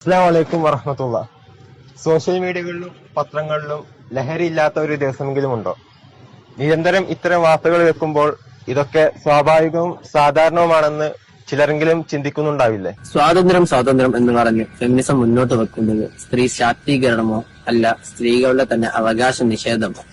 അസ്സലാമു അലൈക്കും വറഹ്മത്തുള്ള. സോഷ്യൽ മീഡിയകളിലും പത്രങ്ങളിലും ലഹരി ഇല്ലാത്ത ഒരു ദിവസമെങ്കിലും ഉണ്ടോ? നിരന്തരം ഇത്തരം വാർത്തകൾ വെക്കുമ്പോൾ ഇതൊക്കെ സ്വാഭാവികവും സാധാരണവുമാണെന്ന് ചിലരെങ്കിലും ചിന്തിക്കുന്നുണ്ടാവില്ലേ? സ്വാതന്ത്ര്യം എന്ന് പറഞ്ഞ് ഫെമിനിസം മുന്നോട്ട് വെക്കുന്നത് സ്ത്രീ ശാക്തീകരണമോ അല്ല, സ്ത്രീകളുടെ തന്നെ അവകാശ നിഷേധമോ?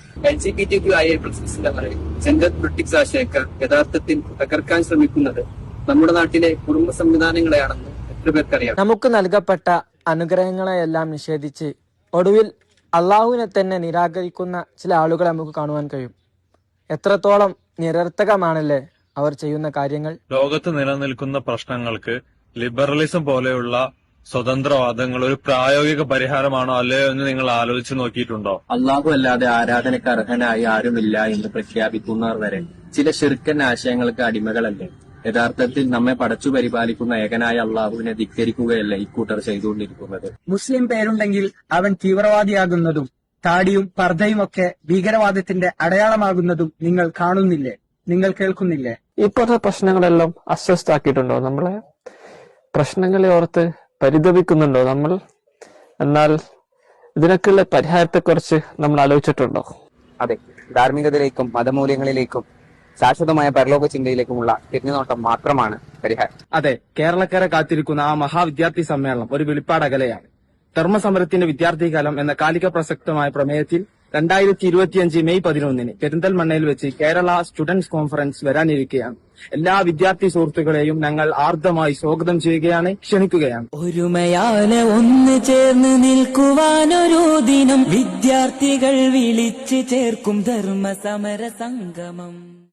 ജെൻഡർ പൊളിറ്റിക്സ് ആശയക്കാർ യഥാർത്ഥത്തിൽ തകർക്കാൻ ശ്രമിക്കുന്നത് നമ്മുടെ നാട്ടിലെ കുടുംബ സംവിധാനങ്ങളെയാണെന്ന് എത്ര പേർക്കറിയാം. നമുക്ക് നൽകപ്പെട്ട അനുഗ്രഹങ്ങളെയെല്ലാം നിഷേധിച്ച് ഒടുവിൽ അള്ളാഹുവിനെ തന്നെ നിരാകരിക്കുന്ന ചില ആളുകളെ നമുക്ക് കാണുവാൻ കഴിയും. എത്രത്തോളം നിരർത്ഥകമാണല്ലേ അവർ ചെയ്യുന്ന കാര്യങ്ങൾ. ലോകത്ത് നിലനിൽക്കുന്ന പ്രശ്നങ്ങൾക്ക് ലിബറലിസം പോലെയുള്ള സ്വതന്ത്രവാദങ്ങൾ ഒരു പ്രായോഗിക പരിഹാരമാണോ അല്ലയോ എന്ന് നിങ്ങൾ ആലോചിച്ച് നോക്കിയിട്ടുണ്ടോ? അള്ളാഹു അല്ലാതെ ആരാധനക്ക് അർഹനായി ആരുമില്ല എന്ന് പ്രഖ്യാപിക്കുന്നവർ വരെ ചില ശിർക്കൻ ആശയങ്ങൾക്ക് അടിമകളല്ലേ? യഥാർത്ഥത്തിൽ നമ്മെ പടച്ചു പരിപാലിക്കുന്ന ഏകനായ അള്ളാഹുവിനെ ധിക്കരിക്കുകയല്ല ഇക്കൂട്ടർ ചെയ്തുകൊണ്ടിരിക്കുന്നത്. മുസ്ലിം പേരുണ്ടെങ്കിൽ അവൻ തീവ്രവാദിയാകുന്നതും താടിയും പർദ്ദയും ഒക്കെ ഭീകരവാദത്തിന്റെ അടയാളമാകുന്നതും നിങ്ങൾ കാണുന്നില്ലേ? നിങ്ങൾ കേൾക്കുന്നില്ലേ? ഇപ്പോഴത്തെ പ്രശ്നങ്ങളെല്ലാം അസ്വസ്ഥാക്കിയിട്ടുണ്ടോ? നമ്മളെ പ്രശ്നങ്ങളെ ഓർത്ത് പരിതപിക്കുന്നുണ്ടോ നമ്മൾ? എന്നാൽ ഇതിനൊക്കെയുള്ള പരിഹാരത്തെക്കുറിച്ച് നമ്മൾ ആലോചിച്ചിട്ടുണ്ടോ? അതെ, ധാർമ്മികതയിലേക്കും മതമൂല്യങ്ങളിലേക്കും ശാശ്വതമായ പരലോക ചിന്തയിലേക്കുമുള്ള തിരിഞ്ഞുനോട്ടം മാത്രമാണ് പരിഹാരം. അതെ, കേരളക്കരെ കാത്തിരിക്കുന്ന ആ മഹാവിദ്യാർത്ഥി സമ്മേളനം ഒരു വെളിപ്പാടകലെയാണ്. ധർമ്മസമരത്തിന്റെ വിദ്യാർത്ഥികാലം എന്ന കാലിക പ്രസക്തമായ പ്രമേയത്തിൽ 2025 മെയ് 11 പെരിന്തൽമണ്ണയിൽ വെച്ച് കേരള സ്റ്റുഡൻസ് കോൺഫറൻസ് വരാനിരിക്കുകയാണ്. എല്ലാ വിദ്യാർത്ഥി സുഹൃത്തുക്കളെയും ഞങ്ങൾ ആർദ്രമായി സ്വാഗതം ചെയ്യുകയാണ്, ക്ഷണിക്കുകയാണ്. ഒരുമയാലെ ഒന്ന് ചേർന്ന് നിൽക്കുവാനൊരു ദിനം വിദ്യാർത്ഥികൾ വിളിച്ചു ചേർക്കും ധർമ്മസമര സംഗമം.